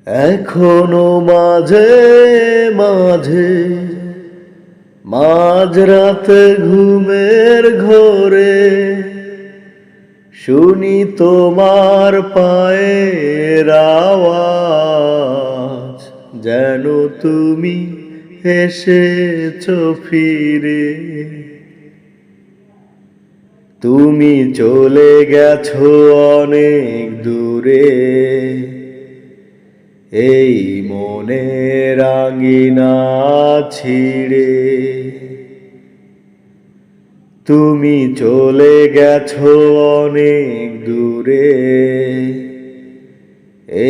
এখনো মাঝে মাঝে মাঝরাতে ঘুমের ঘোরে শুনি তোমার পায়ের আওয়াজ, যেন তুমি এসেছো ফিরে। তুমি চলে গেছো অনেক দূরে, এই মনের আঙিনা ছিড়ে। তুমি চলে গেছো অনেক দূরে,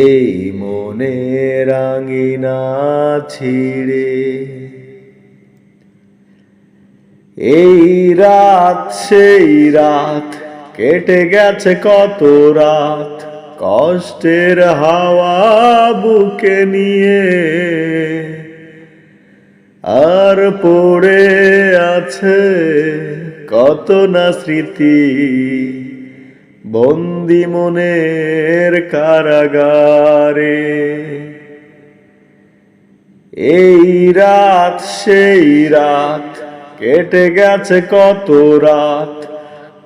এই মনের আঙিনা ছিড়ে। এই রাত সেই রাত, কেটে গেছে কত রাত, কষ্টের হাওয়া বুকে নিয়ে। আর পড়ে আছে কত না স্মৃতি, বন্দি মনের কারাগারে। এই রাত সেই রাত, কেটে গেছে কত রাত,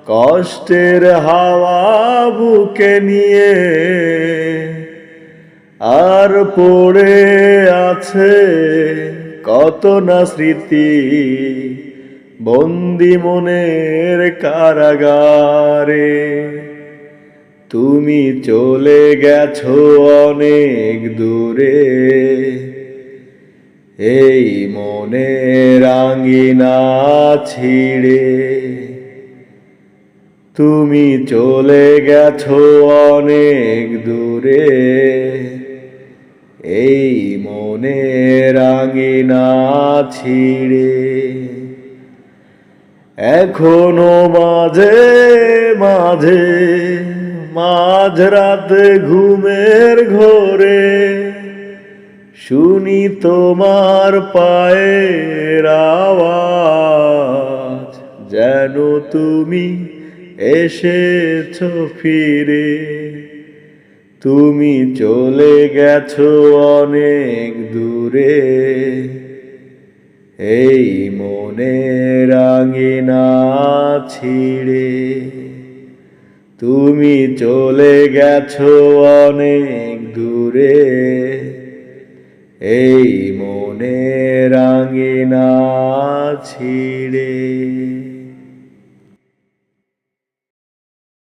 কষ্টের হাওয়া বুকে নিয়ে। আর পড়ে আছে কত না স্মৃতি, বন্দি মনের কারাগারে। তুমি চলে গেছো অনেক দূরে, এই মনের আঙিনা ছিড়ে। তুমি চলে গেছো অনেক দূরে, এই মনের আঙিনা ছিড়ে। এখনো মাঝে মাঝে মাঝরাতে ঘুমের ঘোরে শুনি তোমার পায়ের আওয়াজ, যেন তুমি এসেছো ফিরে। তুমি চলে গেছো অনেক দূরে, এই মনের আঙিনা ছিড়ে। তুমি চলে গেছো অনেক দূরে, এই মনের আঙিনা ছিড়ে।